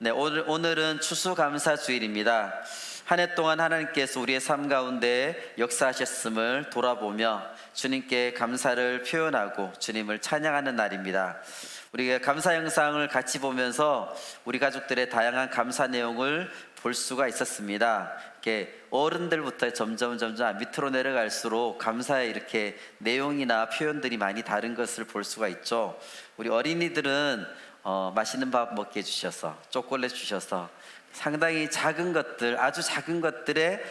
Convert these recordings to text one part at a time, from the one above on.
네, 오늘은 추수감사주일입니다. 한 해 동안 하나님께서 우리의 삶 가운데 역사하셨음을 돌아보며 주님께 감사를 표현하고 주님을 찬양하는 날입니다. 우리가 감사 영상을 같이 보면서 우리 가족들의 다양한 감사 내용을 볼 수가 있었습니다. 이렇게 어른들부터 점점 밑으로 내려갈수록 감사의 이렇게 내용이나 표현들이 많이 다른 것을 볼 수가 있죠. 우리 어린이들은 맛있는 밥 먹게 해주셔서, 초콜릿 주셔서 상당히 작은 것들, 아주 작은 것들에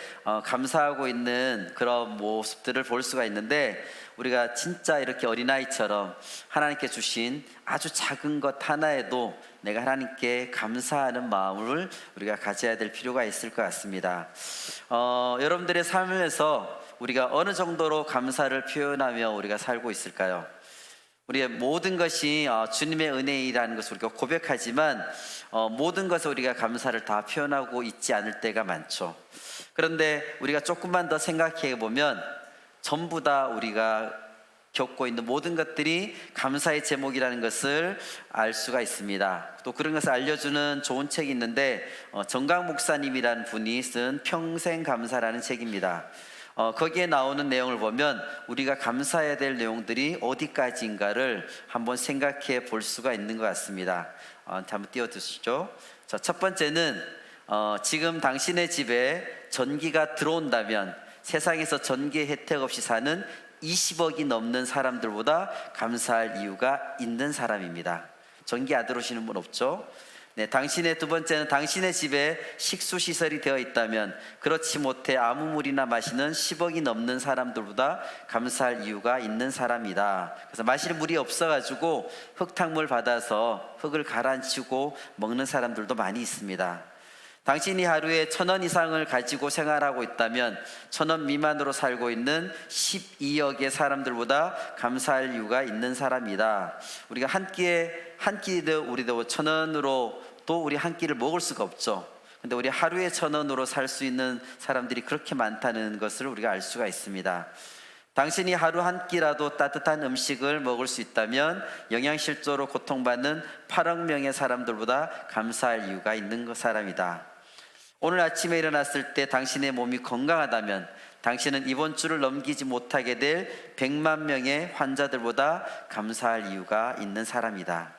감사하고 있는 그런 모습들을 볼 수가 있는데, 우리가 진짜 이렇게 어린아이처럼 하나님께 주신 아주 작은 것 하나에도 내가 하나님께 감사하는 마음을 우리가 가져야 될 필요가 있을 것 같습니다. 여러분들의 삶에서 우리가 어느 정도로 감사를 표현하며 우리가 살고 있을까요? 우리의 모든 것이 주님의 은혜이라는 것을 우리가 고백하지만 모든 것을 우리가 감사를 다 표현하고 있지 않을 때가 많죠. 그런데 우리가 조금만 더 생각해 보면 전부 다 우리가 겪고 있는 모든 것들이 감사의 제목이라는 것을 알 수가 있습니다. 또 그런 것을 알려주는 좋은 책이 있는데 정강 목사님이라는 분이 쓴 평생 감사라는 책입니다. 거기에 나오는 내용을 보면 우리가 감사해야 될 내용들이 어디까지인가를 한번 생각해 볼 수가 있는 것 같습니다. 한번 띄워주시죠. 자, 첫 번째는 지금 당신의 집에 전기가 들어온다면 세상에서 전기 혜택 없이 사는 20억이 넘는 사람들보다 감사할 이유가 있는 사람입니다. 전기 안 들어오시는 분 없죠? 네, 당신의 두 번째는 당신의 집에 식수시설이 되어 있다면 그렇지 못해 아무 물이나 마시는 10억이 넘는 사람들보다 감사할 이유가 있는 사람이다. 그래서 마실 물이 없어가지고 흙탕물 받아서 흙을 가라앉히고 먹는 사람들도 많이 있습니다. 당신이 하루에 1,000원 이상을 가지고 생활하고 있다면 1,000원 미만으로 살고 있는 12억의 사람들보다 감사할 이유가 있는 사람이다. 우리가 한 끼도 우리도 1,000원으로 또 우리 한 끼를 먹을 수가 없죠. 근데 우리 하루에 1,000원으로 살 수 있는 사람들이 그렇게 많다는 것을 우리가 알 수가 있습니다. 당신이 하루 한 끼라도 따뜻한 음식을 먹을 수 있다면 영양실조로 고통받는 8억 명의 사람들보다 감사할 이유가 있는 사람이다. 오늘 아침에 일어났을 때 당신의 몸이 건강하다면 당신은 이번 주를 넘기지 못하게 될 100만 명의 환자들보다 감사할 이유가 있는 사람이다.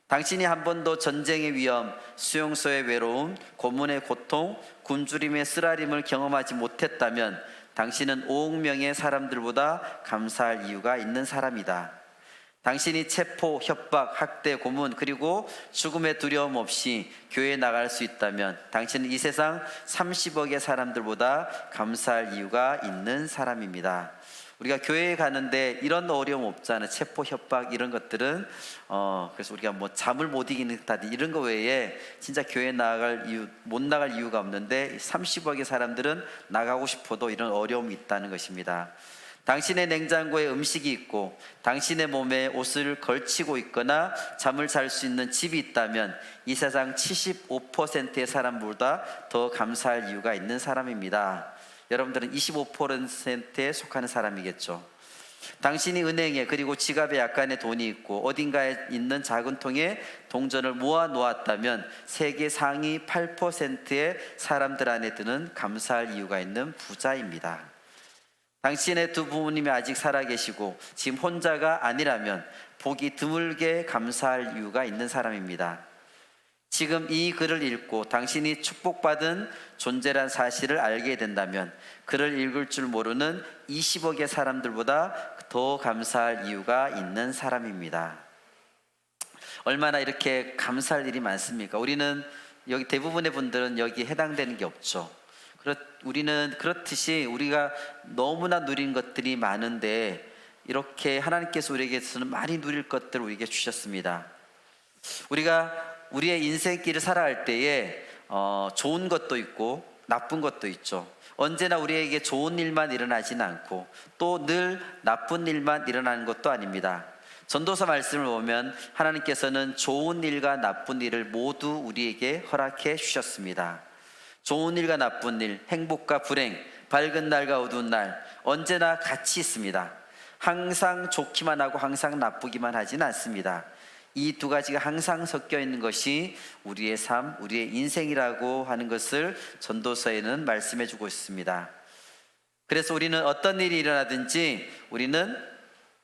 당신이 한 번도 전쟁의 위험, 수용소의 외로움, 고문의 고통, 굶주림의 쓰라림을 경험하지 못했다면 당신은 5억 명의 사람들보다 감사할 이유가 있는 사람이다. 당신이 체포, 협박, 학대, 고문 그리고 죽음의 두려움 없이 교회에 나갈 수 있다면 당신은 이 세상 30억의 사람들보다 감사할 이유가 있는 사람입니다. 우리가 교회에 가는데 이런 어려움 없잖아요. 체포, 협박 이런 것들은 그래서 우리가 뭐 잠을 못 이기는 듯하디 이런 거 외에 진짜 교회에 못 나갈 이유가 없는데 30억의 사람들은 나가고 싶어도 이런 어려움이 있다는 것입니다. 당신의 냉장고에 음식이 있고 당신의 몸에 옷을 걸치고 있거나 잠을 잘 수 있는 집이 있다면 이 세상 75%의 사람보다 더 감사할 이유가 있는 사람입니다. 여러분들은 25%에 속하는 사람이겠죠. 당신이 은행에 그리고 지갑에 약간의 돈이 있고 어딘가에 있는 작은 통에 동전을 모아 놓았다면 세계 상위 8%의 사람들 안에 드는 감사할 이유가 있는 부자입니다. 당신의 두 부모님이 아직 살아계시고 지금 혼자가 아니라면 보기 드물게 감사할 이유가 있는 사람입니다. 지금 이 글을 읽고 당신이 축복받은 존재란 사실을 알게 된다면 글을 읽을 줄 모르는 20억의 사람들보다 더 감사할 이유가 있는 사람입니다. 얼마나 이렇게 감사할 일이 많습니까? 우리는 여기 대부분의 분들은 여기에 해당되는 게 없죠. 우리는 그렇듯이 우리가 너무나 누린 것들이 많은데 이렇게 하나님께서 우리에게서는 많이 누릴 것들을 우리에게 주셨습니다. 우리가 우리의 인생길을 살아갈 때에 좋은 것도 있고 나쁜 것도 있죠. 언제나 우리에게 좋은 일만 일어나지는 않고 또 늘 나쁜 일만 일어나는 것도 아닙니다. 전도서 말씀을 보면 하나님께서는 좋은 일과 나쁜 일을 모두 우리에게 허락해 주셨습니다. 좋은 일과 나쁜 일, 행복과 불행, 밝은 날과 어두운 날 언제나 같이 있습니다. 항상 좋기만 하고 항상 나쁘기만 하지는 않습니다. 이 두 가지가 항상 섞여 있는 것이 우리의 삶, 우리의 인생이라고 하는 것을 전도서에는 말씀해 주고 있습니다. 그래서 우리는 어떤 일이 일어나든지 우리는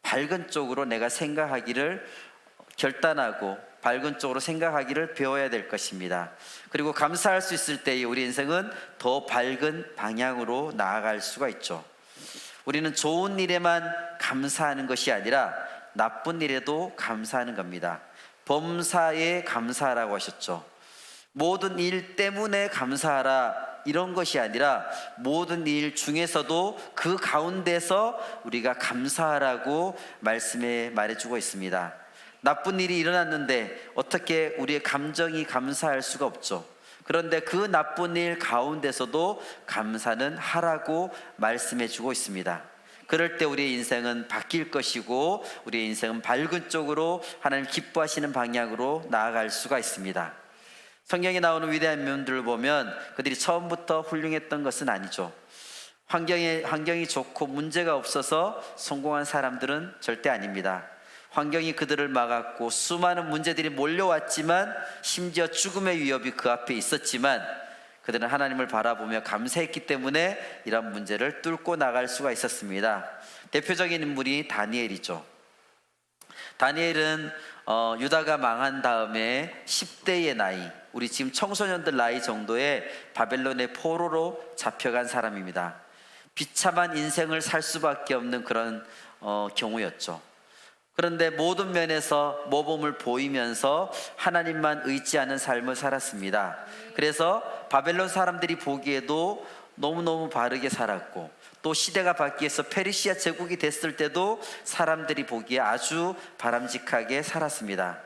밝은 쪽으로 내가 생각하기를 결단하고 밝은 쪽으로 생각하기를 배워야 될 것입니다. 그리고 감사할 수 있을 때에 우리 인생은 더 밝은 방향으로 나아갈 수가 있죠. 우리는 좋은 일에만 감사하는 것이 아니라 나쁜 일에도 감사하는 겁니다. 범사에 감사하라고 하셨죠. 모든 일 때문에 감사하라 이런 것이 아니라 모든 일 중에서도 그 가운데서 우리가 감사하라고 말씀에 말해주고 있습니다. 나쁜 일이 일어났는데 어떻게 우리의 감정이 감사할 수가 없죠. 그런데 그 나쁜 일 가운데서도 감사는 하라고 말씀해 주고 있습니다. 그럴 때 우리의 인생은 바뀔 것이고 우리의 인생은 밝은 쪽으로 하나님 기뻐하시는 방향으로 나아갈 수가 있습니다. 성경에 나오는 위대한 인물들을 보면 그들이 처음부터 훌륭했던 것은 아니죠. 환경이 좋고 문제가 없어서 성공한 사람들은 절대 아닙니다. 환경이 그들을 막았고 수많은 문제들이 몰려왔지만 심지어 죽음의 위협이 그 앞에 있었지만 그들은 하나님을 바라보며 감사했기 때문에 이런 문제를 뚫고 나갈 수가 있었습니다. 대표적인 인물이 다니엘이죠. 다니엘은 유다가 망한 다음에 10대의 나이, 우리 지금 청소년들 나이 정도의 바벨론의 포로로 잡혀간 사람입니다. 비참한 인생을 살 수밖에 없는 그런 경우였죠. 그런데 모든 면에서 모범을 보이면서 하나님만 의지하는 삶을 살았습니다. 그래서 바벨론 사람들이 보기에도 너무너무 바르게 살았고 또 시대가 바뀌어서 페르시아 제국이 됐을 때도 사람들이 보기에 아주 바람직하게 살았습니다.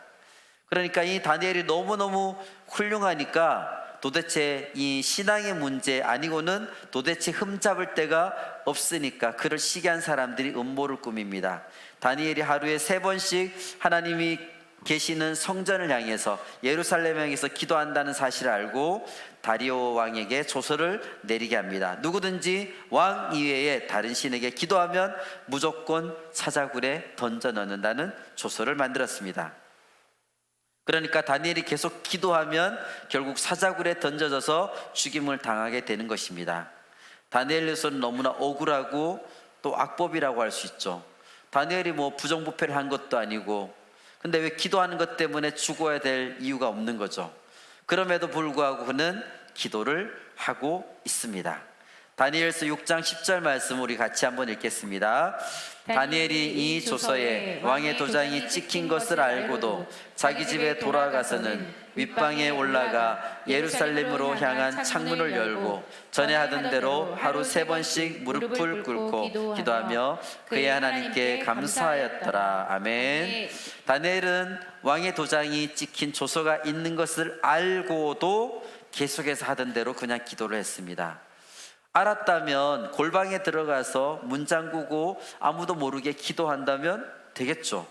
그러니까 이 다니엘이 너무너무 훌륭하니까 도대체 이 신앙의 문제 아니고는 도대체 흠잡을 데가 없으니까 그를 시기한 사람들이 음모를 꾸밉니다. 다니엘이 하루에 3번씩 하나님이 계시는 성전을 향해서 예루살렘을 향해서 기도한다는 사실을 알고 다리오 왕에게 조서를 내리게 합니다. 누구든지 왕 이외에 다른 신에게 기도하면 무조건 사자굴에 던져 넣는다는 조서를 만들었습니다. 그러니까 다니엘이 계속 기도하면 결국 사자굴에 던져져서 죽임을 당하게 되는 것입니다. 다니엘로서는 너무나 억울하고 또 악법이라고 할 수 있죠. 다니엘이 뭐 부정부패를 한 것도 아니고 근데 왜 기도하는 것 때문에 죽어야 될 이유가 없는 거죠. 그럼에도 불구하고 그는 기도를 하고 있습니다. 다니엘서 6장 10절 말씀 우리 같이 한번 읽겠습니다. 다니엘이 이 조서에 왕의 도장이 찍힌 것을 알고도 자기 집에 돌아가서는 윗방에 올라가 예루살렘으로 향한 창문을 열고 전에 하던 대로 하루 3번씩 무릎을 꿇고 기도하며 그의 하나님께 감사하였더라. 아멘. 다니엘은 왕의 도장이 찍힌 조서가 있는 것을 알고도 계속해서 하던 대로 그냥 기도를 했습니다. 알았다면 골방에 들어가서 문 잠그고 아무도 모르게 기도한다면 되겠죠.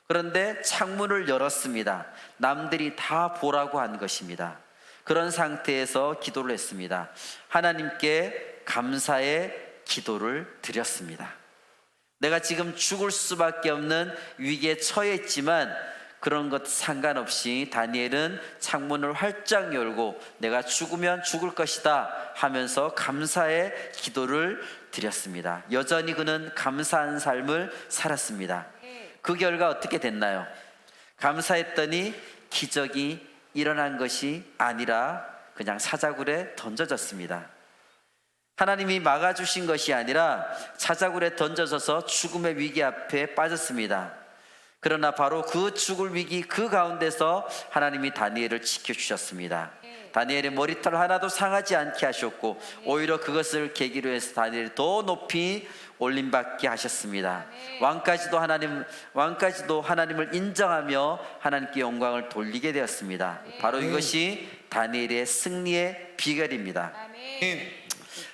그런데 창문을 열었습니다. 남들이 다 보라고 한 것입니다. 그런 상태에서 기도를 했습니다. 하나님께 감사의 기도를 드렸습니다. 내가 지금 죽을 수밖에 없는 위기에 처해 있지만 그런 것 상관없이 다니엘은 창문을 활짝 열고 내가 죽으면 죽을 것이다 하면서 감사의 기도를 드렸습니다. 여전히 그는 감사한 삶을 살았습니다. 그 결과 어떻게 됐나요? 감사했더니 기적이 일어난 것이 아니라 그냥 사자굴에 던져졌습니다. 하나님이 막아주신 것이 아니라 사자굴에 던져져서 죽음의 위기 앞에 빠졌습니다. 그러나 바로 그 죽을 위기 그 가운데서 하나님이 다니엘을 지켜주셨습니다. 다니엘의 머리털 하나도 상하지 않게 하셨고 오히려 그것을 계기로 해서 다니엘을 더 높이 올림받게 하셨습니다. 왕까지도 하나님을 인정하며 하나님께 영광을 돌리게 되었습니다. 바로 이것이 다니엘의 승리의 비결입니다.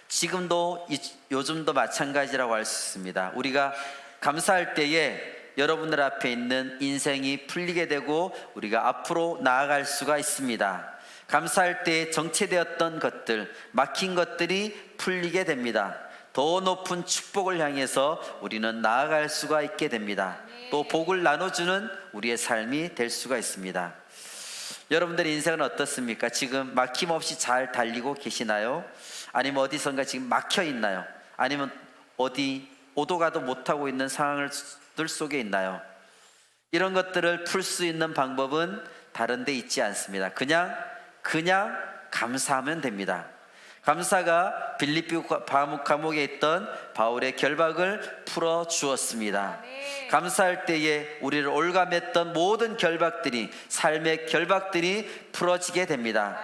지금도 요즘도 마찬가지라고 할 수 있습니다. 우리가 감사할 때에 여러분들 앞에 있는 인생이 풀리게 되고 우리가 앞으로 나아갈 수가 있습니다. 감사할 때 정체되었던 것들, 막힌 것들이 풀리게 됩니다. 더 높은 축복을 향해서 우리는 나아갈 수가 있게 됩니다. 또 복을 나눠주는 우리의 삶이 될 수가 있습니다. 여러분들의 인생은 어떻습니까? 지금 막힘없이 잘 달리고 계시나요? 아니면 어디선가 지금 막혀 있나요? 아니면 어디 오도 가도 못하고 있는 상황들 속에 있나요? 이런 것들을 풀 수 있는 방법은 다른 데 있지 않습니다. 그냥 감사하면 됩니다. 감사가 빌립비 감옥에 있던 바울의 결박을 풀어 주었습니다. 감사할 때에 우리를 올감했던 모든 결박들이, 삶의 결박들이 풀어지게 됩니다.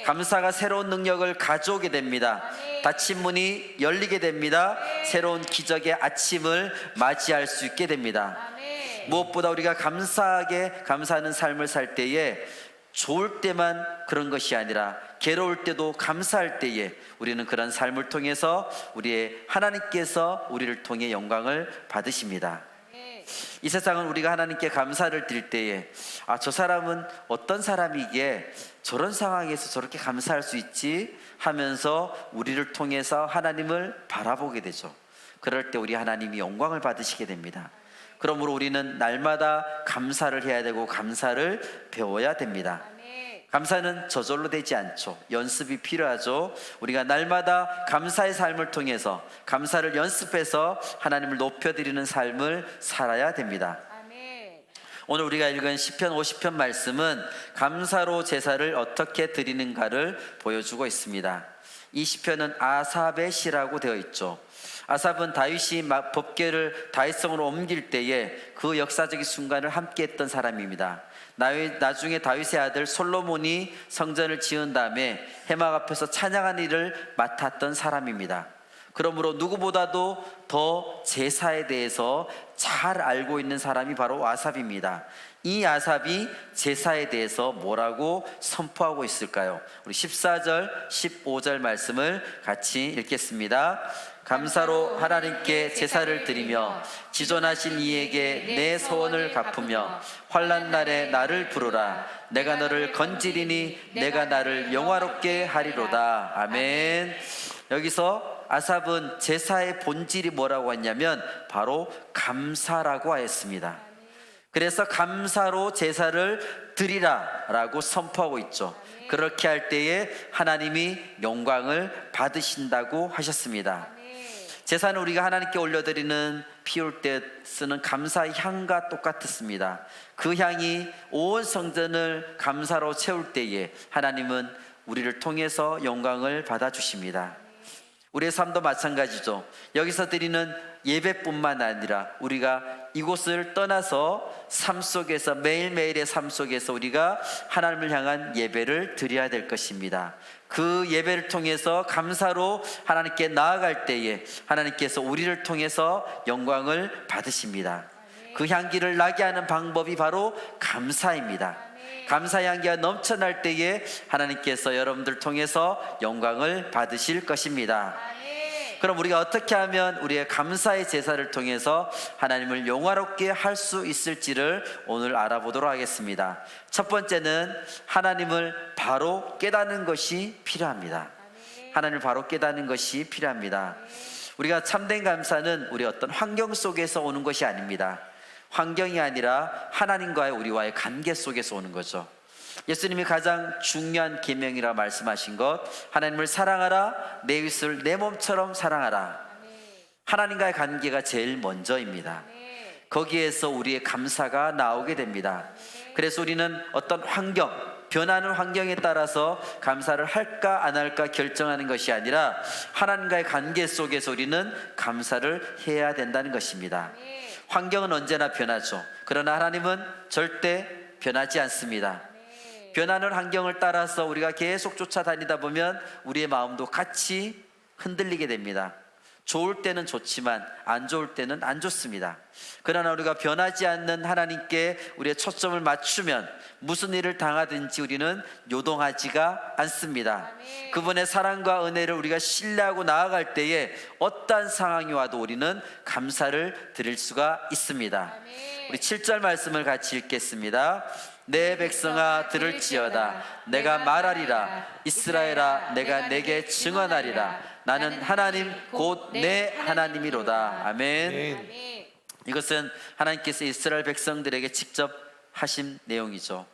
감사가 새로운 능력을 가져오게 됩니다. 닫힌 문이 열리게 됩니다. 새로운 기적의 아침을 맞이할 수 있게 됩니다. 무엇보다 우리가 감사하는 삶을 살 때에 좋을 때만 그런 것이 아니라 괴로울 때도 감사할 때에 우리는 그런 삶을 통해서 우리의 하나님께서 우리를 통해 영광을 받으십니다. 이 세상은 우리가 하나님께 감사를 드릴 때에 저 사람은 어떤 사람이기에 저런 상황에서 저렇게 감사할 수 있지 하면서 우리를 통해서 하나님을 바라보게 되죠. 그럴 때 우리 하나님이 영광을 받으시게 됩니다. 그러므로 우리는 날마다 감사를 해야 되고 감사를 배워야 됩니다. 감사는 저절로 되지 않죠. 연습이 필요하죠. 우리가 날마다 감사의 삶을 통해서 감사를 연습해서 하나님을 높여드리는 삶을 살아야 됩니다. 오늘 우리가 읽은 시편 50편 말씀은 감사로 제사를 어떻게 드리는가를 보여주고 있습니다. 이 시편은 아삽의 시라고 되어 있죠. 아삽은 다윗이 법궤를 다윗성으로 옮길 때에 그 역사적인 순간을 함께했던 사람입니다. 나중에 다윗의 아들 솔로몬이 성전을 지은 다음에 회막 앞에서 찬양하는 일을 맡았던 사람입니다. 그러므로 누구보다도 더 제사에 대해서 잘 알고 있는 사람이 바로 아삽입니다. 이 아삽이 제사에 대해서 뭐라고 선포하고 있을까요? 우리 14절, 15절 말씀을 같이 읽겠습니다. 감사로 하나님께 제사를 드리며 지존하신 이에게 내 소원을 갚으며 환난 날에 나를 부르라. 내가 너를 건지리니 내가 나를 영화롭게 하리로다. 아멘. 여기서 아삽은 제사의 본질이 뭐라고 했냐면 바로 감사라고 하였습니다. 그래서 감사로 제사를 드리라 라고 선포하고 있죠. 그렇게 할 때에 하나님이 영광을 받으신다고 하셨습니다. 제사는 우리가 하나님께 올려드리는 피울 때 쓰는 감사의 향과 똑같았습니다. 그 향이 온 성전을 감사로 채울 때에 하나님은 우리를 통해서 영광을 받아주십니다. 우리의 삶도 마찬가지죠. 여기서 드리는 예배뿐만 아니라 우리가 이곳을 떠나서 삶 속에서 매일매일의 삶 속에서 우리가 하나님을 향한 예배를 드려야 될 것입니다. 그 예배를 통해서 감사로 하나님께 나아갈 때에 하나님께서 우리를 통해서 영광을 받으십니다. 그 향기를 나게 하는 방법이 바로 감사입니다. 감사 향기가 넘쳐날 때에 하나님께서 여러분들 통해서 영광을 받으실 것입니다. 그럼 우리가 어떻게 하면 우리의 감사의 제사를 통해서 하나님을 영화롭게 할 수 있을지를 오늘 알아보도록 하겠습니다. 첫 번째는 하나님을 바로 깨닫는 것이 필요합니다. 하나님을 바로 깨닫는 것이 필요합니다. 우리가 참된 감사는 우리 어떤 환경 속에서 오는 것이 아닙니다. 환경이 아니라 하나님과의 우리와의 관계 속에서 오는 거죠. 예수님이 가장 중요한 계명이라 말씀하신 것, 하나님을 사랑하라, 내 이웃을 내 몸처럼 사랑하라. 하나님과의 관계가 제일 먼저입니다. 거기에서 우리의 감사가 나오게 됩니다. 그래서 우리는 어떤 환경, 변하는 환경에 따라서 감사를 할까 안 할까 결정하는 것이 아니라 하나님과의 관계 속에서 우리는 감사를 해야 된다는 것입니다. 환경은 언제나 변하죠. 그러나 하나님은 절대 변하지 않습니다. 변하는 환경을 따라서 우리가 계속 쫓아다니다 보면 우리의 마음도 같이 흔들리게 됩니다. 좋을 때는 좋지만 안 좋을 때는 안 좋습니다. 그러나 우리가 변하지 않는 하나님께 우리의 초점을 맞추면 무슨 일을 당하든지 우리는 요동하지가 않습니다. 그분의 사랑과 은혜를 우리가 신뢰하고 나아갈 때에 어떠한 상황이 와도 우리는 감사를 드릴 수가 있습니다. 우리 7절 말씀을 같이 읽겠습니다. 내 백성아 들을지어다. 내가 말하리라. 이스라엘아 내가 내게 증언하리라. 나는 하나님 곧 내 하나님이로다. 아멘. 이것은 하나님께서 이스라엘 백성들에게 직접 하신 내용이죠.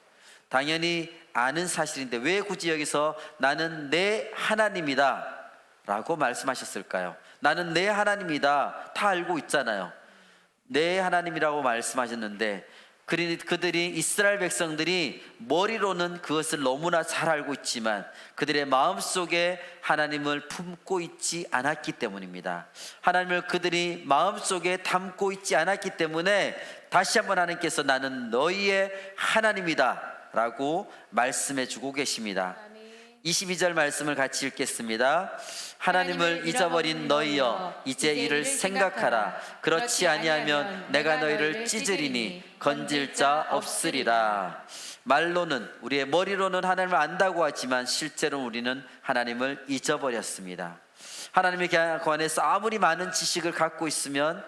당연히 아는 사실인데 왜 굳이 여기서 나는 내 하나님이다 라고 말씀하셨을까요? 나는 내 하나님이다 다 알고 있잖아요. 내 하나님이라고 말씀하셨는데 그들이 이스라엘 백성들이 머리로는 그것을 너무나 잘 알고 있지만 그들의 마음속에 하나님을 품고 있지 않았기 때문입니다. 하나님을 그들이 마음속에 담고 있지 않았기 때문에 다시 한번 하나님께서 나는 너희의 하나님이다 라고 말씀해 주고 계십니다. 22절 말씀을 같이 읽겠습니다. 하나님을 잊어버린 너희여 이제 이를 생각하라. 그렇지 아니하면 내가 너희를 찢으리니 건질 자 없으리라. 말로는 우리의 머리로는 하나님을 안다고 하지만 실제로 우리는 하나님을 잊어버렸습니다. 하나님에 관해서 아무리 많은 지식을 갖고 있으면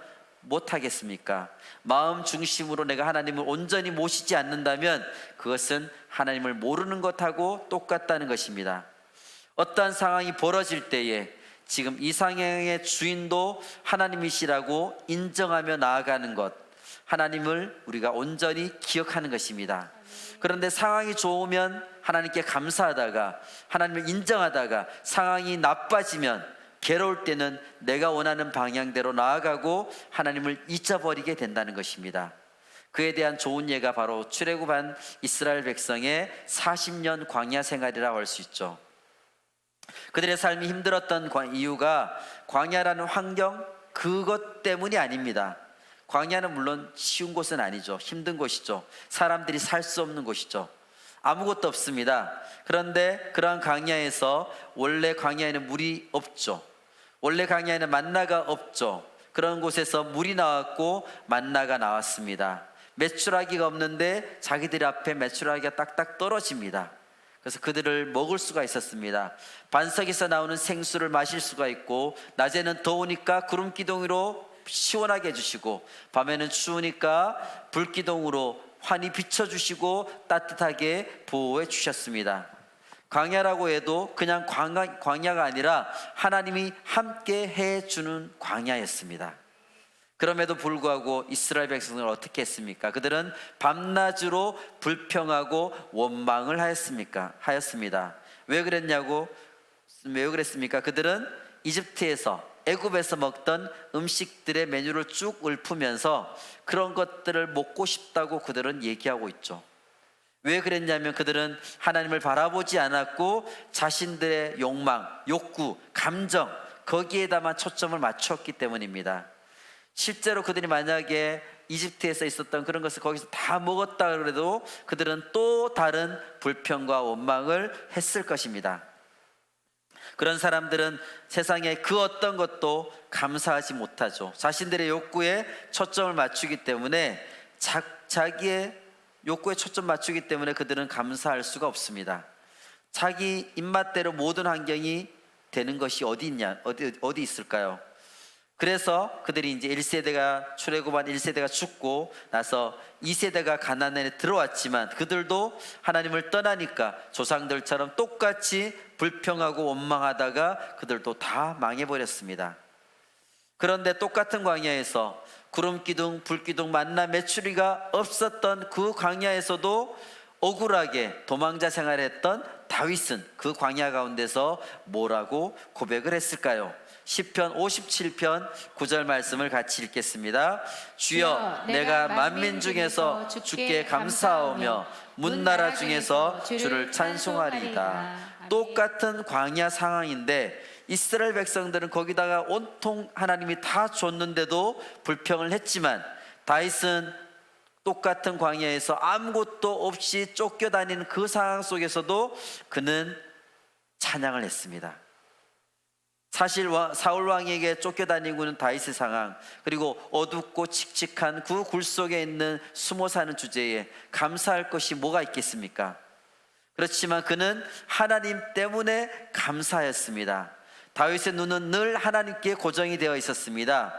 못하겠습니까? 마음 중심으로 내가 하나님을 온전히 모시지 않는다면 그것은 하나님을 모르는 것하고 똑같다는 것입니다. 어떠한 상황이 벌어질 때에 지금 이 상황의 주인도 하나님이시라고 인정하며 나아가는 것, 하나님을 우리가 온전히 기억하는 것입니다. 그런데 상황이 좋으면 하나님께 감사하다가 하나님을 인정하다가 상황이 나빠지면 괴로울 때는 내가 원하는 방향대로 나아가고 하나님을 잊어버리게 된다는 것입니다. 그에 대한 좋은 예가 바로 출애굽한 이스라엘 백성의 40년 광야 생활이라고 할 수 있죠. 그들의 삶이 힘들었던 이유가 광야라는 환경 그것 때문이 아닙니다. 광야는 물론 쉬운 곳은 아니죠. 힘든 곳이죠. 사람들이 살 수 없는 곳이죠. 아무것도 없습니다. 그런데 그러한 광야에서 원래 광야에는 물이 없죠. 원래 광야에는 만나가 없죠. 그런 곳에서 물이 나왔고 만나가 나왔습니다. 메추라기가 없는데 자기들 앞에 메추라기가 딱딱 떨어집니다. 그래서 그들을 먹을 수가 있었습니다. 반석에서 나오는 생수를 마실 수가 있고 낮에는 더우니까 구름기둥으로 시원하게 해주시고 밤에는 추우니까 불기둥으로 환히 비춰주시고 따뜻하게 보호해 주셨습니다. 광야라고 해도 그냥 광야가 아니라 하나님이 함께 해주는 광야였습니다. 그럼에도 불구하고 이스라엘 백성들은 어떻게 했습니까? 그들은 밤낮으로 불평하고 원망을 하였습니다. 왜 그랬습니까? 그들은 애굽에서 먹던 음식들의 메뉴를 쭉 읊으면서 그런 것들을 먹고 싶다고 그들은 얘기하고 있죠. 왜 그랬냐면 그들은 하나님을 바라보지 않았고 자신들의 욕망, 욕구, 감정 거기에다만 초점을 맞췄기 때문입니다. 실제로 그들이 만약에 이집트에서 있었던 그런 것을 거기서 다 먹었다 그래도 그들은 또 다른 불평과 원망을 했을 것입니다. 그런 사람들은 세상에 그 어떤 것도 감사하지 못하죠. 자신들의 욕구에 초점을 맞추기 때문에 자기의 욕구에 초점 맞추기 때문에 그들은 감사할 수가 없습니다. 자기 입맛대로 모든 환경이 되는 것이 어디 있을까요? 그래서 그들이 이제 1세대가 출애굽한 1세대가 죽고 나서 2세대가 가나안에 들어왔지만 그들도 하나님을 떠나니까 조상들처럼 똑같이 불평하고 원망하다가 그들도 다 망해버렸습니다. 그런데 똑같은 광야에서 구름기둥, 불기둥, 만나, 메추리가 없었던 그 광야에서도 억울하게 도망자 생활했던 다윗은 그 광야 가운데서 뭐라고 고백을 했을까요? 시편 57편 9절 말씀을 같이 읽겠습니다. 주여 내가 만민 중에서 주께 감사하오며 문나라 중에서 주를 찬송하리이다. 똑같은 광야 상황인데 이스라엘 백성들은 거기다가 온통 하나님이 다 줬는데도 불평을 했지만 다윗은 똑같은 광야에서 아무것도 없이 쫓겨다니는 그 상황 속에서도 그는 찬양을 했습니다. 사실 사울 왕에게 쫓겨다니고는 다윗의 상황, 그리고 어둡고 칙칙한 그 굴 속에 있는 숨어 사는 주제에 감사할 것이 뭐가 있겠습니까? 그렇지만 그는 하나님 때문에 감사했습니다. 다윗의 눈은 늘 하나님께 고정이 되어 있었습니다.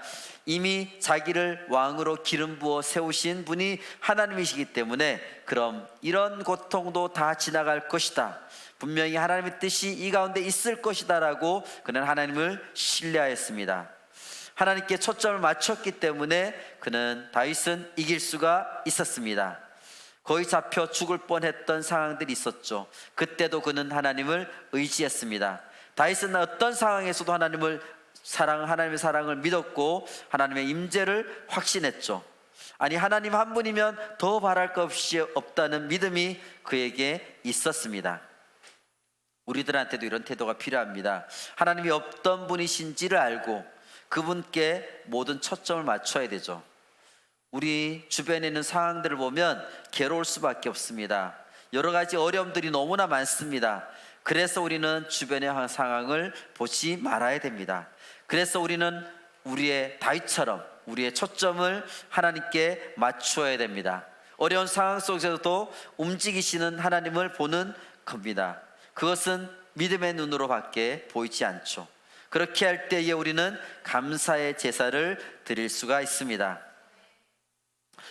이미 자기를 왕으로 기름 부어 세우신 분이 하나님이시기 때문에 그럼 이런 고통도 다 지나갈 것이다, 분명히 하나님의 뜻이 이 가운데 있을 것이다 라고 그는 하나님을 신뢰하였습니다. 하나님께 초점을 맞췄기 때문에 다윗은 이길 수가 있었습니다. 거의 잡혀 죽을 뻔했던 상황들이 있었죠. 그때도 그는 하나님을 의지했습니다. 다윗은 어떤 상황에서도 하나님의 사랑을 믿었고 하나님의 임재를 확신했죠. 아니, 하나님 한 분이면 더 바랄 것 없이 없다는 믿음이 그에게 있었습니다. 우리들한테도 이런 태도가 필요합니다. 하나님이 어떤 분이신지를 알고 그분께 모든 초점을 맞춰야 되죠. 우리 주변에 있는 상황들을 보면 괴로울 수밖에 없습니다. 여러 가지 어려움들이 너무나 많습니다. 그래서 우리는 주변의 상황을 보지 말아야 됩니다. 그래서 우리는 우리의 다윗처럼 우리의 초점을 하나님께 맞추어야 됩니다. 어려운 상황 속에서도 움직이시는 하나님을 보는 겁니다. 그것은 믿음의 눈으로밖에 보이지 않죠. 그렇게 할 때에 우리는 감사의 제사를 드릴 수가 있습니다.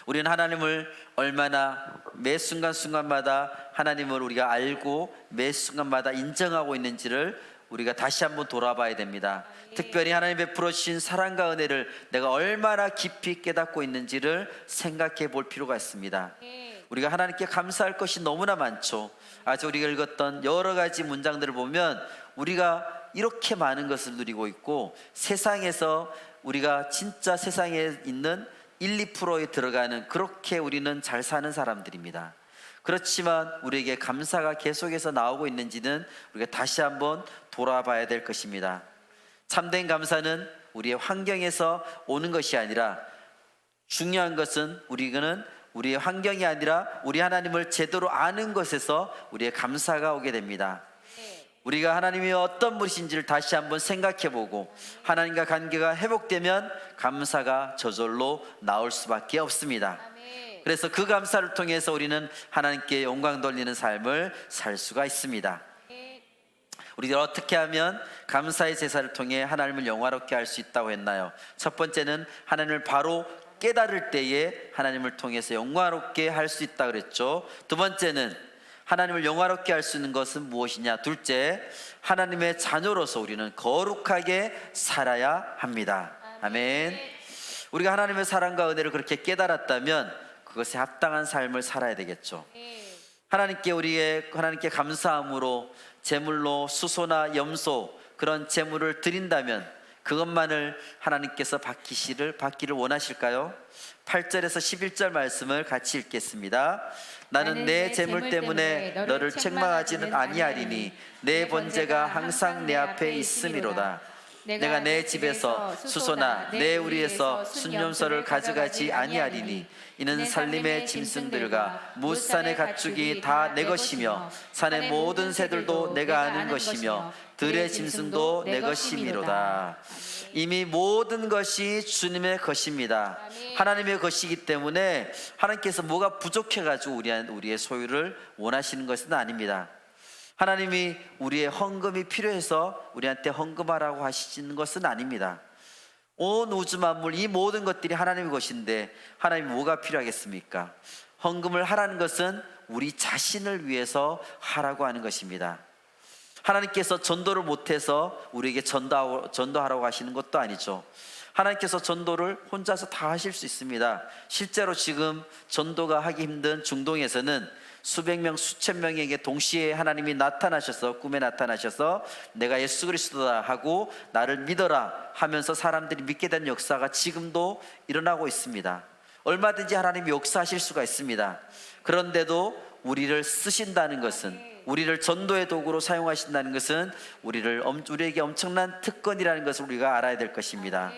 우리는 하나님을 얼마나 매 순간순간마다 하나님을 우리가 알고 매 순간마다 인정하고 있는지를 우리가 다시 한번 돌아봐야 됩니다. 특별히 하나님 베풀어 주신 사랑과 은혜를 내가 얼마나 깊이 깨닫고 있는지를 생각해 볼 필요가 있습니다. 우리가 하나님께 감사할 것이 너무나 많죠. 아주 우리가 읽었던 여러 가지 문장들을 보면 우리가 이렇게 많은 것을 누리고 있고, 세상에서 우리가 진짜 세상에 있는 1, 2%에 들어가는, 그렇게 우리는 잘 사는 사람들입니다. 그렇지만 우리에게 감사가 계속해서 나오고 있는지는 우리가 다시 한번 돌아봐야 될 것입니다. 참된 감사는 우리의 환경에서 오는 것이 아니라, 중요한 것은 우리의 환경이 아니라 우리 하나님을 제대로 아는 것에서 우리의 감사가 오게 됩니다. 우리가 하나님이 어떤 분이신지를 다시 한번 생각해보고 하나님과 관계가 회복되면 감사가 저절로 나올 수밖에 없습니다. 그래서 그 감사를 통해서 우리는 하나님께 영광 돌리는 삶을 살 수가 있습니다. 우리가 어떻게 하면 감사의 제사를 통해 하나님을 영화롭게 할 수 있다고 했나요? 첫 번째는 하나님을 바로 깨달을 때에 하나님을 통해서 영화롭게 할 수 있다고 그랬죠. 두 번째는 하나님을 영화롭게 할 수 있는 것은 무엇이냐? 둘째, 하나님의 자녀로서 우리는 거룩하게 살아야 합니다. 아멘. 우리가 하나님의 사랑과 은혜를 그렇게 깨달았다면 그것에 합당한 삶을 살아야 되겠죠. 하나님께 감사함으로 제물로 수소나 염소, 그런 제물을 드린다면 그것만을 하나님께서 받기를 원하실까요? 8절에서 11절 말씀을 같이 읽겠습니다. 나는 내 재물 때문에 너를 책망하지는 아니하리니 내 번제가 항상 내 앞에 있음이로다. 내가 내 집에서 수소나 내 우리에서 순염소를 가져가지 아니하리니 이는 살림의 짐승들과 무산의 가축이 다 내 것이며 산의 모든 새들도 내가 아는 것이며 들의 짐승도 내 것이미로다. 이미 모든 것이 주님의 것입니다. 하나님의 것이기 때문에 하나님께서 뭐가 부족해가지고 우리의 소유를 원하시는 것은 아닙니다. 하나님이 우리의 헌금이 필요해서 우리한테 헌금하라고 하시는 것은 아닙니다. 온 우주 만물, 이 모든 것들이 하나님의 것인데 하나님이 뭐가 필요하겠습니까? 헌금을 하라는 것은 우리 자신을 위해서 하라고 하는 것입니다. 하나님께서 전도를 못해서 우리에게 전도하라고 하시는 것도 아니죠. 하나님께서 전도를 혼자서 다 하실 수 있습니다. 실제로 지금 전도가 하기 힘든 중동에서는 수백 명, 수천 명에게 동시에 하나님이 꿈에 나타나셔서 내가 예수 그리스도다 하고 나를 믿어라 하면서 사람들이 믿게 된 역사가 지금도 일어나고 있습니다. 얼마든지 하나님이 역사하실 수가 있습니다. 그런데도 우리를 쓰신다는 것은, 우리를 전도의 도구로 사용하신다는 것은 우리에게 엄청난 특권이라는 것을 우리가 알아야 될 것입니다.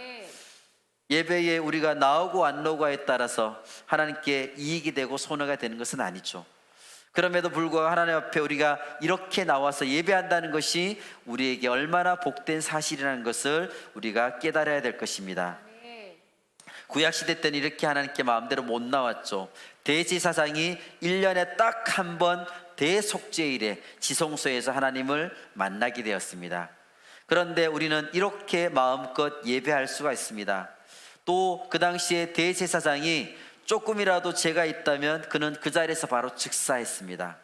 예배에 우리가 나오고 안 나오고에 따라서 하나님께 이익이 되고 손해가 되는 것은 아니죠. 그럼에도 불구하고 하나님 앞에 우리가 이렇게 나와서 예배한다는 것이 우리에게 얼마나 복된 사실이라는 것을 우리가 깨달아야 될 것입니다. 구약시대 때는 이렇게 하나님께 마음대로 못 나왔죠. 대제사장이 1년에 딱 한 번 대속죄일에 지성소에서 하나님을 만나게 되었습니다. 그런데 우리는 이렇게 마음껏 예배할 수가 있습니다. 또 그 당시에 대제사장이 조금이라도 죄가 있다면 그는 그 자리에서 바로 즉사했습니다.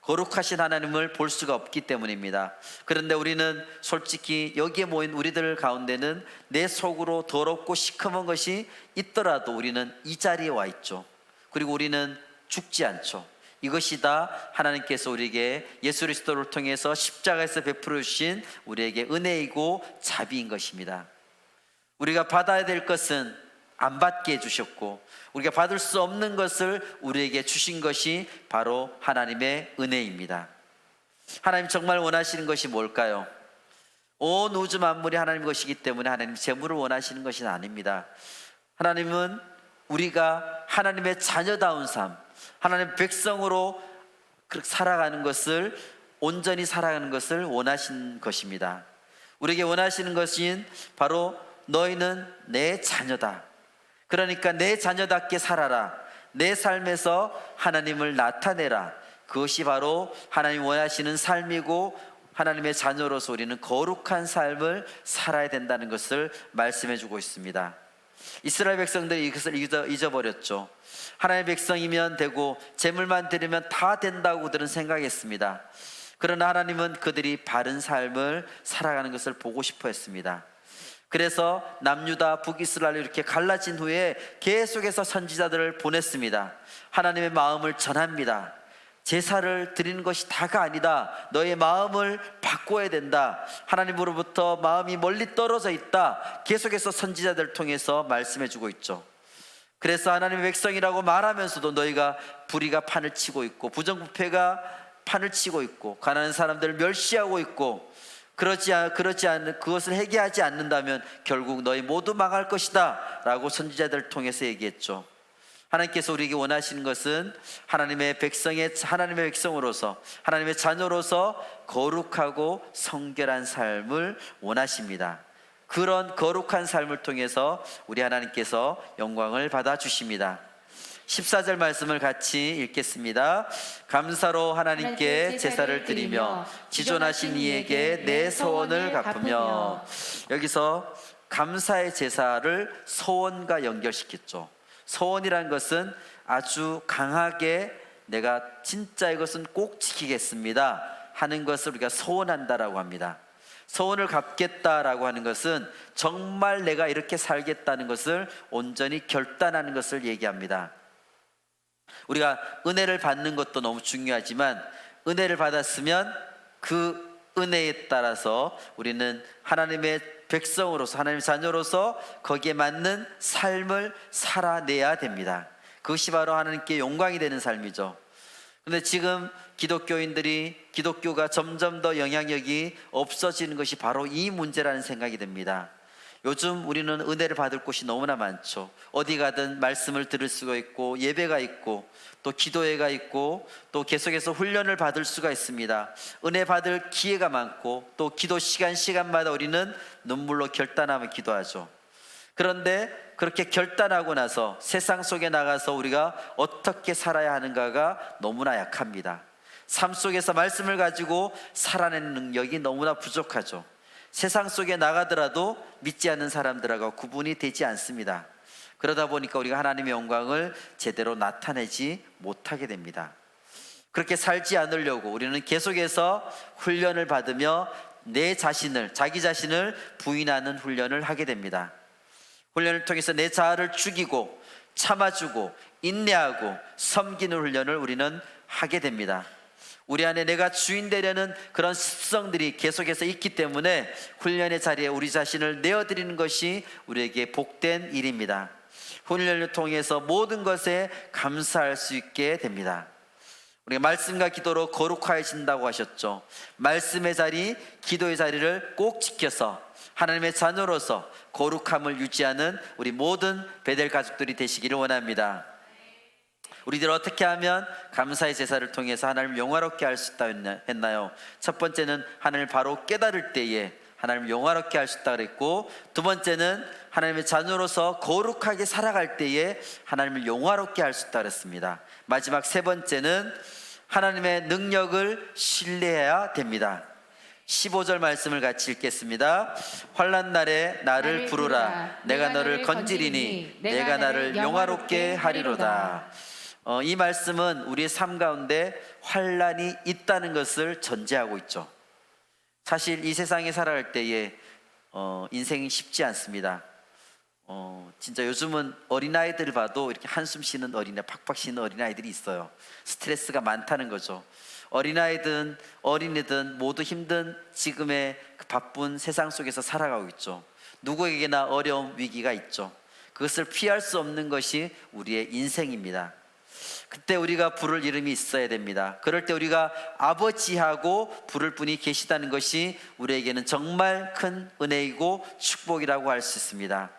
거룩하신 하나님을 볼 수가 없기 때문입니다. 그런데 우리는 솔직히 여기에 모인 우리들 가운데는 내 속으로 더럽고 시커먼 것이 있더라도 우리는 이 자리에 와 있죠. 그리고 우리는 죽지 않죠. 이것이 다 하나님께서 우리에게 예수 그리스도를 통해서 십자가에서 베풀어 주신 우리에게 은혜이고 자비인 것입니다. 우리가 받아야 될 것은 안 받게 해주셨고, 우리가 받을 수 없는 것을 우리에게 주신 것이 바로 하나님의 은혜입니다. 하나님 정말 원하시는 것이 뭘까요? 온 우주 만물이 하나님 것이기 때문에 하나님 재물을 원하시는 것이 아닙니다. 하나님은 우리가 하나님의 자녀다운 삶, 하나님의 백성으로 살아가는 것을, 온전히 살아가는 것을 원하신 것입니다. 우리에게 원하시는 것인 바로 너희는 내 자녀다. 그러니까 내 자녀답게 살아라. 내 삶에서 하나님을 나타내라. 그것이 바로 하나님 원하시는 삶이고, 하나님의 자녀로서 우리는 거룩한 삶을 살아야 된다는 것을 말씀해 주고 있습니다. 이스라엘 백성들이 이것을 잊어버렸죠. 하나님의 백성이면 되고 재물만 드리면 다 된다고 그들은 생각했습니다. 그러나 하나님은 그들이 바른 삶을 살아가는 것을 보고 싶어 했습니다. 그래서 남유다 북이스라엘이 이렇게 갈라진 후에 계속해서 선지자들을 보냈습니다. 하나님의 마음을 전합니다. 제사를 드리는 것이 다가 아니다. 너의 마음을 바꿔야 된다. 하나님으로부터 마음이 멀리 떨어져 있다. 계속해서 선지자들을 통해서 말씀해 주고 있죠. 그래서 하나님의 백성이라고 말하면서도 너희가 불의가 판을 치고 있고, 부정부패가 판을 치고 있고, 가난한 사람들을 멸시하고 있고, 그것을 회개하지 않는다면 결국 너희 모두 망할 것이다 라고 선지자들을 통해서 얘기했죠. 하나님께서 우리에게 원하시는 것은 하나님의 백성으로서, 하나님의 자녀로서 거룩하고 성결한 삶을 원하십니다. 그런 거룩한 삶을 통해서 우리 하나님께서 영광을 받아 주십니다. 14절 말씀을 같이 읽겠습니다. 감사로 하나님께 제사를 드리며 지존하신 이에게 내 소원을 갚으며. 여기서 감사의 제사를 소원과 연결시켰죠. 소원이란 것은 아주 강하게 내가 진짜 이것은 꼭 지키겠습니다 하는 것을 우리가 소원한다라고 합니다. 소원을 갚겠다라고 하는 것은 정말 내가 이렇게 살겠다는 것을 온전히 결단하는 것을 얘기합니다. 우리가 은혜를 받는 것도 너무 중요하지만, 은혜를 받았으면 그 은혜에 따라서 우리는 하나님의 백성으로서, 하나님의 자녀로서 거기에 맞는 삶을 살아내야 됩니다. 그것이 바로 하나님께 영광이 되는 삶이죠. 그런데 지금 기독교가 점점 더 영향력이 없어지는 것이 바로 이 문제라는 생각이 듭니다. 요즘 우리는 은혜를 받을 곳이 너무나 많죠. 어디 가든 말씀을 들을 수가 있고, 예배가 있고, 또 기도회가 있고, 또 계속해서 훈련을 받을 수가 있습니다. 은혜 받을 기회가 많고, 또 기도 시간마다 우리는 눈물로 결단하며 기도하죠. 그런데 그렇게 결단하고 나서 세상 속에 나가서 우리가 어떻게 살아야 하는가가 너무나 약합니다. 삶 속에서 말씀을 가지고 살아내는 능력이 너무나 부족하죠. 세상 속에 나가더라도 믿지 않는 사람들하고 구분이 되지 않습니다. 그러다 보니까 우리가 하나님의 영광을 제대로 나타내지 못하게 됩니다. 그렇게 살지 않으려고 우리는 계속해서 훈련을 받으며 자기 자신을 부인하는 훈련을 하게 됩니다. 훈련을 통해서 내 자아를 죽이고 참아주고 인내하고 섬기는 훈련을 우리는 하게 됩니다. 우리 안에 내가 주인 되려는 그런 습성들이 계속해서 있기 때문에 훈련의 자리에 우리 자신을 내어드리는 것이 우리에게 복된 일입니다. 훈련을 통해서 모든 것에 감사할 수 있게 됩니다. 우리가 말씀과 기도로 거룩하여진다고 하셨죠. 말씀의 자리, 기도의 자리를 꼭 지켜서 하나님의 자녀로서 거룩함을 유지하는 우리 모든 베델 가족들이 되시기를 원합니다. 우리들 어떻게 하면 감사의 제사를 통해서 하나님을 영화롭게 할 수 있다 했나요? 첫 번째는 하나님을 바로 깨달을 때에 하나님을 영화롭게 할 수 있다 그랬고, 두 번째는 하나님의 자녀로서 거룩하게 살아갈 때에 하나님을 영화롭게 할 수 있다 그랬습니다. 마지막 세 번째는 하나님의 능력을 신뢰해야 됩니다. 15절 말씀을 같이 읽겠습니다. 환난 날에 나를 부르라. 내가 너를 건지리니 내가 나를 영화롭게 하리로다. 이 말씀은 우리의 삶 가운데 환란이 있다는 것을 전제하고 있죠. 사실 이 세상에 살아갈 때에 인생이 쉽지 않습니다. 진짜 요즘은 어린아이들 봐도 이렇게 한숨 쉬는 팍팍 쉬는 어린아이들이 있어요. 스트레스가 많다는 거죠. 어린아이든 어린이든 모두 힘든 지금의 그 바쁜 세상 속에서 살아가고 있죠. 누구에게나 어려움, 위기가 있죠. 그것을 피할 수 없는 것이 우리의 인생입니다. 그때 우리가 부를 이름이 있어야 됩니다. 그럴 때 우리가 아버지하고 부를 분이 계시다는 것이 우리에게는 정말 큰 은혜이고 축복이라고 할 수 있습니다.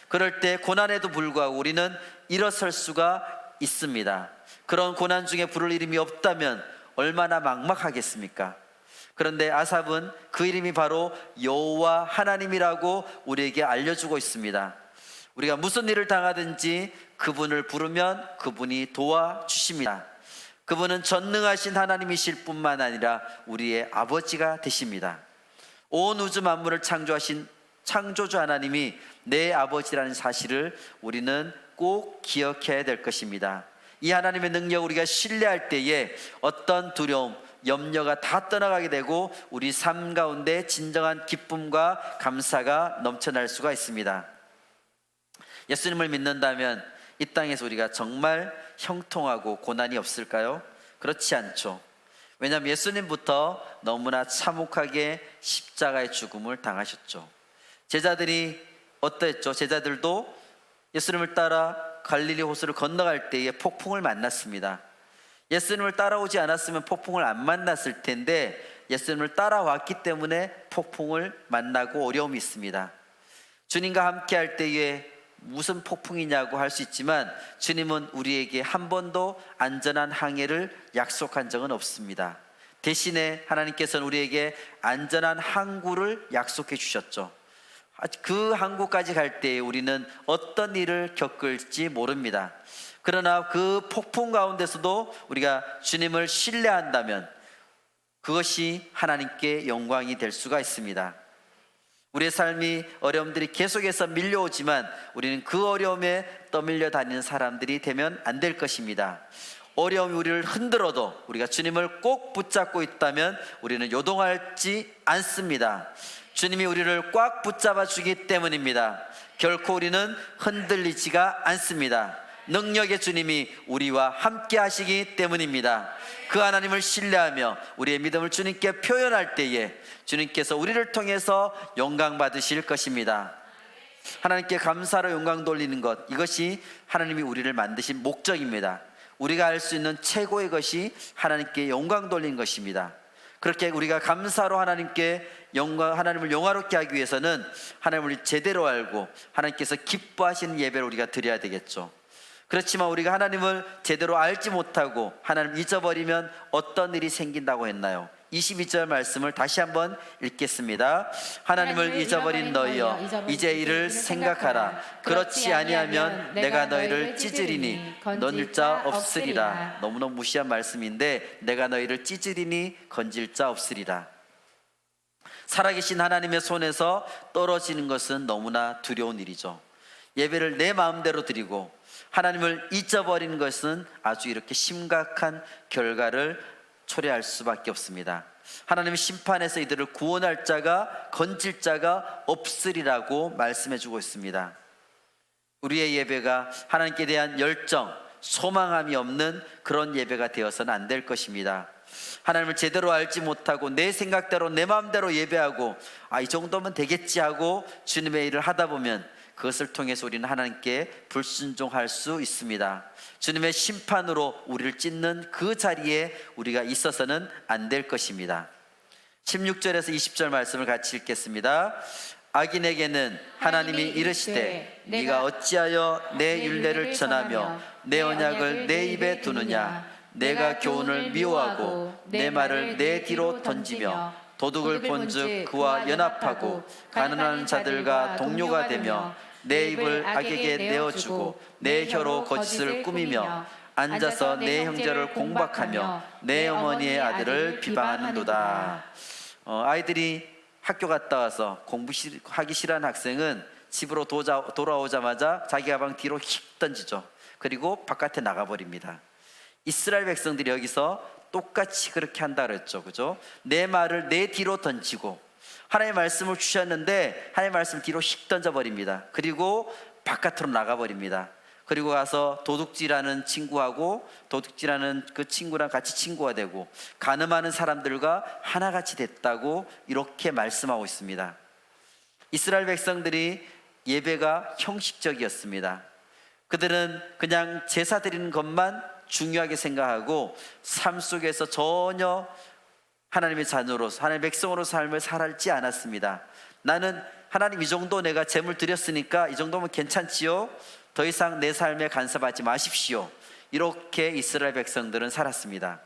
그럴 때 고난에도 불구하고 우리는 일어설 수가 있습니다. 그런 고난 중에 부를 이름이 없다면 얼마나 막막하겠습니까? 그런데 아삽은 그 이름이 바로 여호와 하나님이라고 우리에게 알려주고 있습니다. 우리가 무슨 일을 당하든지 그분을 부르면 그분이 도와주십니다. 그분은 전능하신 하나님이실 뿐만 아니라 우리의 아버지가 되십니다. 온 우주 만물을 창조하신 창조주 하나님이 내 아버지라는 사실을 우리는 꼭 기억해야 될 것입니다. 이 하나님의 능력을 우리가 신뢰할 때에 어떤 두려움, 염려가 다 떠나가게 되고 우리 삶 가운데 진정한 기쁨과 감사가 넘쳐날 수가 있습니다. 예수님을 믿는다면 이 땅에서 우리가 정말 형통하고 고난이 없을까요? 그렇지 않죠. 왜냐하면 예수님부터 너무나 참혹하게 십자가의 죽음을 당하셨죠. 제자들이 어떠했죠? 제자들도 예수님을 따라 갈릴리 호수를 건너갈 때에 폭풍을 만났습니다. 예수님을 따라오지 않았으면 폭풍을 안 만났을 텐데 예수님을 따라왔기 때문에 폭풍을 만나고 어려움이 있습니다. 주님과 함께 할 때에 무슨 폭풍이냐고 할 수 있지만 주님은 우리에게 한 번도 안전한 항해를 약속한 적은 없습니다. 대신에 하나님께서는 우리에게 안전한 항구를 약속해 주셨죠. 그 항구까지 갈 때에 우리는 어떤 일을 겪을지 모릅니다. 그러나 그 폭풍 가운데서도 우리가 주님을 신뢰한다면 그것이 하나님께 영광이 될 수가 있습니다. 우리의 삶이 어려움들이 계속해서 밀려오지만 우리는 그 어려움에 떠밀려 다니는 사람들이 되면 안 될 것입니다. 어려움이 우리를 흔들어도 우리가 주님을 꼭 붙잡고 있다면 우리는 요동하지 않습니다. 주님이 우리를 꽉 붙잡아 주기 때문입니다. 결코 우리는 흔들리지가 않습니다. 능력의 주님이 우리와 함께 하시기 때문입니다. 그 하나님을 신뢰하며 우리의 믿음을 주님께 표현할 때에 주님께서 우리를 통해서 영광 받으실 것입니다. 하나님께 감사로 영광 돌리는 것, 이것이 하나님이 우리를 만드신 목적입니다. 우리가 할 수 있는 최고의 것이 하나님께 영광 돌리는 것입니다. 그렇게 우리가 감사로 하나님을 영화롭게 하기 위해서는 하나님을 제대로 알고 하나님께서 기뻐하시는 예배를 우리가 드려야 되겠죠. 그렇지만 우리가 하나님을 제대로 알지 못하고 하나님을 잊어버리면 어떤 일이 생긴다고 했나요? 22절 말씀을 다시 한번 읽겠습니다. 하나님을 잊어버린 너희여 이제 이를 생각하라. 그렇지 아니하면 내가 너희를 찢으리니 건질 자 없으리라. 너무너무 무시한 말씀인데 내가 너희를 찢으리니 건질 자 없으리라. 살아계신 하나님의 손에서 떨어지는 것은 너무나 두려운 일이죠. 예배를 내 마음대로 드리고 하나님을 잊어버리는 것은 아주 이렇게 심각한 결과를 초래할 수밖에 없습니다. 하나님의 심판에서 이들을 구원할 자가 건질 자가 없으리라고 말씀해 주고 있습니다. 우리의 예배가 하나님께 대한 열정, 소망함이 없는 그런 예배가 되어서는 안 될 것입니다. 하나님을 제대로 알지 못하고 내 생각대로 내 마음대로 예배하고 이 정도면 되겠지 하고 주님의 일을 하다 보면 그것을 통해서 우리는 하나님께 불순종할 수 있습니다. 주님의 심판으로 우리를 찢는 그 자리에 우리가 있어서는 안 될 것입니다. 16절에서 20절 말씀을 같이 읽겠습니다. 악인에게는 하나님이 이르시되 네가 어찌하여 내 율례를 전하며 내 언약을 내 입에 두느냐. 내가 교훈을 미워하고 내 말을 내 뒤로 던지며 도둑을 본즉 그와 연합하고 가난한 자들과 동료가 되며 내 입을 악에게 내어주고 내 혀로 거짓을 꾸미며 앉아서 내 형제를 공박하며 내 어머니의 아들을 비방하는도다. 아이들이 학교 갔다 와서 공부하기 싫어하는 학생은 집으로 돌아오자마자 자기 가방 뒤로 휙 던지죠. 그리고 바깥에 나가버립니다. 이스라엘 백성들이 여기서 똑같이 그렇게 한다 그랬죠. 그죠? 내 말을 내 뒤로 던지고, 하나님의 말씀을 주셨는데 하나님의 말씀을 뒤로 휙 던져버립니다. 그리고 바깥으로 나가버립니다. 그리고 가서 도둑질하는 친구하고 도둑질하는 그 친구랑 같이 친구가 되고 간음하는 사람들과 하나같이 됐다고 이렇게 말씀하고 있습니다. 이스라엘 백성들이 예배가 형식적이었습니다. 그들은 그냥 제사 드리는 것만 중요하게 생각하고 삶 속에서 전혀 하나님의 자녀로서, 하나님의 백성으로서 삶을 살지 않았습니다. 나는 하나님 이 정도 내가 제물 드렸으니까 이 정도면 괜찮지요? 더 이상 내 삶에 간섭하지 마십시오. 이렇게 이스라엘 백성들은 살았습니다.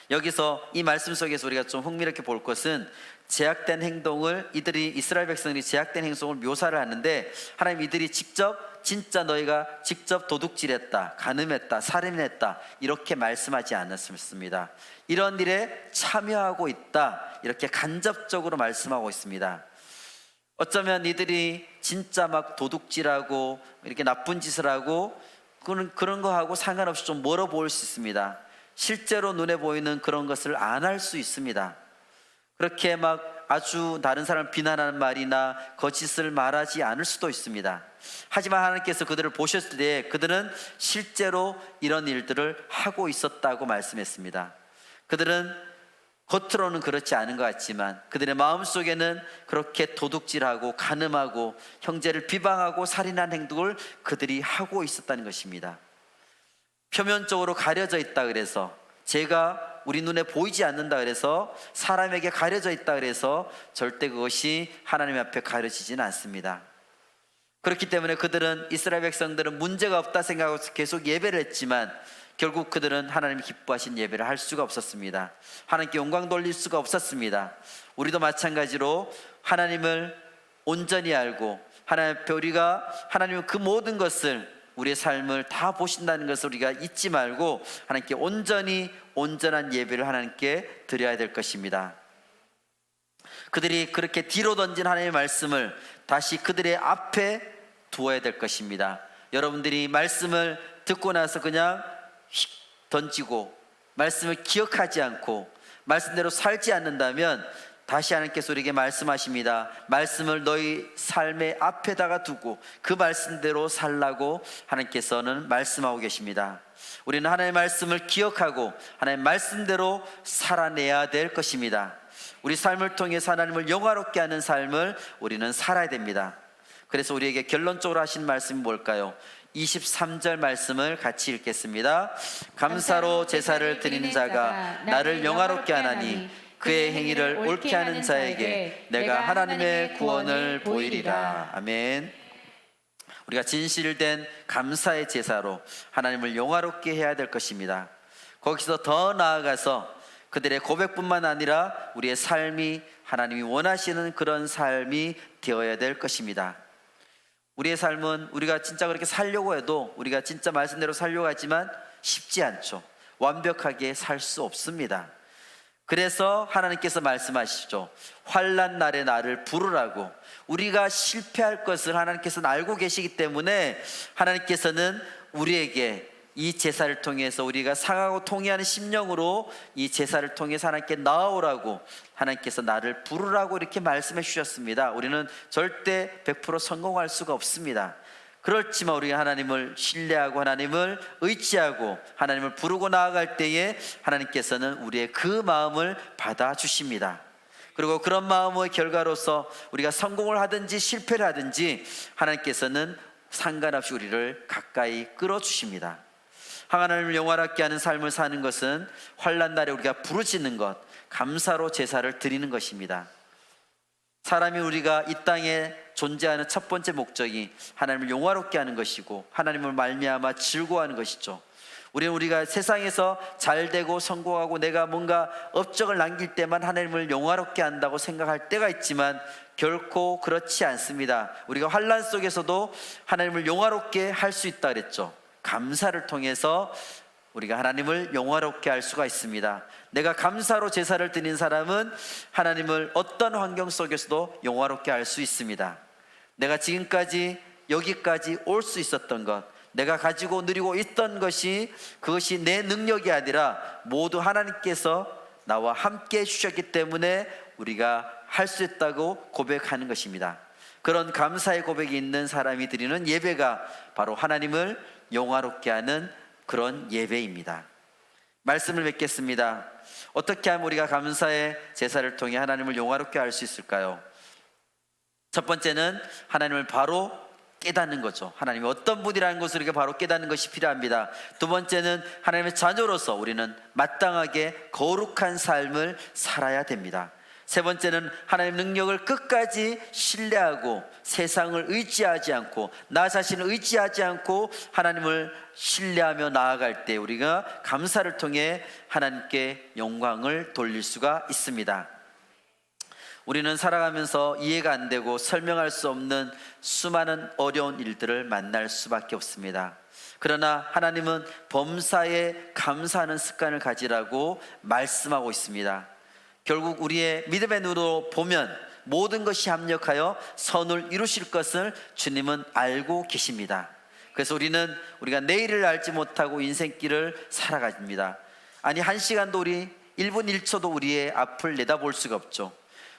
여기서 이 말씀 속에서 우리가 좀 흥미롭게 볼 것은 제약된 행동을, 이스라엘 백성들이 제약된 행동을 묘사를 하는데, 하나님 이들이 직접 진짜 너희가 직접 도둑질했다, 간음했다, 살인했다 이렇게 말씀하지 않았습니다. 이런 일에 참여하고 있다 이렇게 간접적으로 말씀하고 있습니다. 어쩌면 이들이 진짜 막 도둑질하고 이렇게 나쁜 짓을 하고 그런 거 하고 상관없이 좀 멀어 보일 수 있습니다. 실제로 눈에 보이는 그런 것을 안 할 수 있습니다. 그렇게 막 아주 다른 사람을 비난하는 말이나 거짓을 말하지 않을 수도 있습니다. 하지만 하나님께서 그들을 보셨을 때 그들은 실제로 이런 일들을 하고 있었다고 말씀했습니다. 그들은 겉으로는 그렇지 않은 것 같지만 그들의 마음속에는 그렇게 도둑질하고 간음하고 형제를 비방하고 살인한 행동을 그들이 하고 있었다는 것입니다. 표면적으로 가려져 있다 그래서, 죄가 우리 눈에 보이지 않는다 그래서, 사람에게 가려져 있다 그래서 절대 그것이 하나님 앞에 가려지지는 않습니다. 그렇기 때문에 그들은, 이스라엘 백성들은 문제가 없다 생각하고 계속 예배를 했지만 결국 그들은 하나님이 기뻐하신 예배를 할 수가 없었습니다. 하나님께 영광 돌릴 수가 없었습니다. 우리도 마찬가지로 하나님을 온전히 알고 하나님 앞에 우리가 하나님은 그 모든 것을, 우리의 삶을 다 보신다는 것을 우리가 잊지 말고 하나님께 온전한 예배를 하나님께 드려야 될 것입니다. 그들이 그렇게 뒤로 던진 하나님의 말씀을 다시 그들의 앞에 두어야 될 것입니다. 여러분들이 말씀을 듣고 나서 그냥 휙 던지고 말씀을 기억하지 않고 말씀대로 살지 않는다면 다시 하나님께서 우리에게 말씀하십니다. 말씀을 너희 삶의 앞에다가 두고 그 말씀대로 살라고 하나님께서는 말씀하고 계십니다. 우리는 하나님의 말씀을 기억하고 하나님의 말씀대로 살아내야 될 것입니다. 우리 삶을 통해서 하나님을 영화롭게 하는 삶을 우리는 살아야 됩니다. 그래서 우리에게 결론적으로 하신 말씀이 뭘까요? 23절 말씀을 같이 읽겠습니다. 감사로 제사를 드리는 자가 나를 영화롭게 하나니 그의 행위를 옳게 하는 자에게 내가 하나님의 구원을 보이리라. 아멘. 우리가 진실된 감사의 제사로 하나님을 영화롭게 해야 될 것입니다. 거기서 더 나아가서 그들의 고백뿐만 아니라 우리의 삶이 하나님이 원하시는 그런 삶이 되어야 될 것입니다. 우리의 삶은 우리가 진짜 그렇게 살려고 해도, 우리가 진짜 말씀대로 살려고 하지만 쉽지 않죠. 완벽하게 살 수 없습니다. 그래서 하나님께서 말씀하시죠. 환난 날에 나를 부르라고. 우리가 실패할 것을 하나님께서는 알고 계시기 때문에 하나님께서는 우리에게 이 제사를 통해서 우리가 상하고 통회하는 심령으로 이 제사를 통해서 하나님께 나아오라고, 하나님께서 나를 부르라고 이렇게 말씀해 주셨습니다. 우리는 절대 100% 성공할 수가 없습니다. 그렇지만 우리가 하나님을 신뢰하고 하나님을 의지하고 하나님을 부르고 나아갈 때에 하나님께서는 우리의 그 마음을 받아주십니다. 그리고 그런 마음의 결과로서 우리가 성공을 하든지 실패를 하든지 하나님께서는 상관없이 우리를 가까이 끌어주십니다. 하나님을 영화롭게 하는 삶을 사는 것은 환난 날에 우리가 부르짖는 것, 감사로 제사를 드리는 것입니다. 사람이 우리가 이 땅에 존재하는 첫 번째 목적이 하나님을 영화롭게 하는 것이고 하나님을 말미암아 즐거워하는 것이죠. 우리가 세상에서 잘되고 성공하고 내가 뭔가 업적을 남길 때만 하나님을 영화롭게 한다고 생각할 때가 있지만 결코 그렇지 않습니다. 우리가 환난 속에서도 하나님을 영화롭게 할 수 있다 그랬죠. 감사를 통해서 우리가 하나님을 영화롭게 할 수가 있습니다. 내가 감사로 제사를 드린 사람은 하나님을 어떤 환경 속에서도 영화롭게 할 수 있습니다. 내가 지금까지 여기까지 올 수 있었던 것, 내가 가지고 누리고 있던 것이 그것이 내 능력이 아니라 모두 하나님께서 나와 함께 해주셨기 때문에 우리가 할 수 있다고 고백하는 것입니다. 그런 감사의 고백이 있는 사람이 드리는 예배가 바로 하나님을 영화롭게 하는 그런 예배입니다. 말씀을 맺겠습니다. 어떻게 하면 우리가 감사의 제사를 통해 하나님을 영화롭게 할 수 있을까요? 첫 번째는 하나님을 바로 깨닫는 거죠. 하나님이 어떤 분이라는 것을 우리가 바로 깨닫는 것이 필요합니다. 두 번째는 하나님의 자녀로서 우리는 마땅하게 거룩한 삶을 살아야 됩니다. 세 번째는 하나님 능력을 끝까지 신뢰하고 세상을 의지하지 않고 나 자신을 의지하지 않고 하나님을 신뢰하며 나아갈 때 우리가 감사를 통해 하나님께 영광을 돌릴 수가 있습니다. 우리는 살아가면서 이해가 안 되고 설명할 수 없는 수많은 어려운 일들을 만날 수밖에 없습니다. 그러나 하나님은 범사에 감사하는 습관을 가지라고 말씀하고 있습니다. 결국 우리의 믿음의 눈으로 보면 모든 것이 합력하여 선을 이루실 것을 주님은 알고 계십니다. 그래서 우리가 내일을 알지 못하고 인생길을 살아갑니다. 아니, 한 시간도 1분 1초도 우리의 앞을 내다볼 수가 없죠.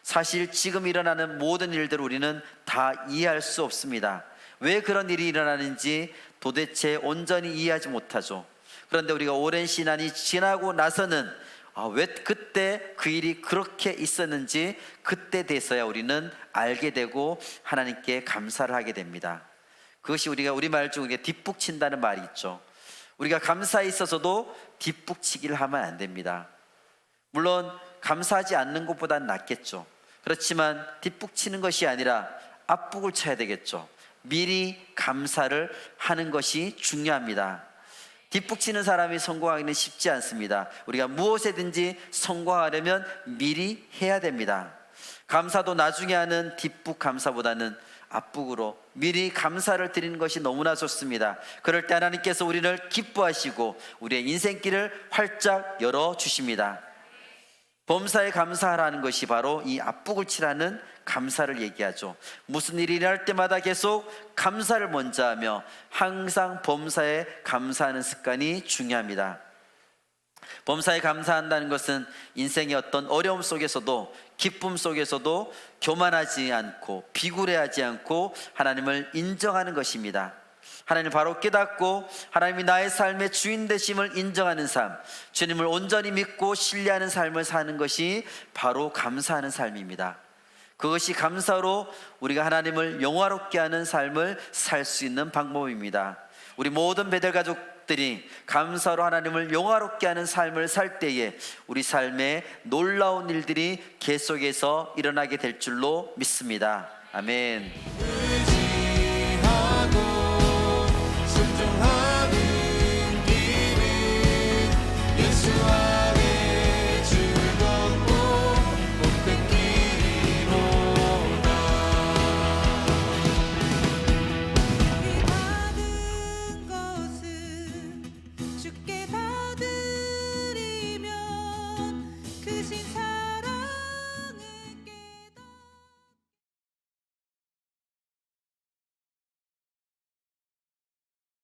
사실 지금 일어나는 모든 일들을 우리는 다 이해할 수 없습니다. 왜 그런 일이 일어나는지 도대체 온전히 이해하지 못하죠. 그런데 우리가 오랜 시간이 지나고 나서는 왜 그때 그 일이 그렇게 있었는지 그때 돼서야 우리는 알게 되고 하나님께 감사를 하게 됩니다. 그것이 우리가 우리말 중에 뒷북친다는 말이 있죠. 우리가 감사에 있어서도 뒷북치기를 하면 안 됩니다. 물론 감사하지 않는 것보다는 낫겠죠. 그렇지만 뒷북치는 것이 아니라 앞북을 쳐야 되겠죠. 미리 감사를 하는 것이 중요합니다. 뒷북치는 사람이 성공하기는 쉽지 않습니다. 우리가 무엇에든지 성공하려면 미리 해야 됩니다. 감사도 나중에 하는 뒷북 감사보다는 앞북으로 미리 감사를 드리는 것이 너무나 좋습니다. 그럴 때 하나님께서 우리를 기뻐하시고 우리의 인생길을 활짝 열어주십니다. 범사에 감사하라는 것이 바로 이 앞북을 치라는 감사를 얘기하죠. 무슨 일이 일어날 때마다 계속 감사를 먼저 하며 항상 범사에 감사하는 습관이 중요합니다. 범사에 감사한다는 것은 인생의 어떤 어려움 속에서도 기쁨 속에서도 교만하지 않고 비굴해하지 않고 하나님을 인정하는 것입니다. 하나님을 바로 깨닫고 하나님이 나의 삶의 주인 되심을 인정하는 삶, 주님을 온전히 믿고 신뢰하는 삶을 사는 것이 바로 감사하는 삶입니다. 그것이 감사로 우리가 하나님을 영화롭게 하는 삶을 살 수 있는 방법입니다. 우리 모든 베델 가족들이 감사로 하나님을 영화롭게 하는 삶을 살 때에 우리 삶에 놀라운 일들이 계속해서 일어나게 될 줄로 믿습니다. 아멘.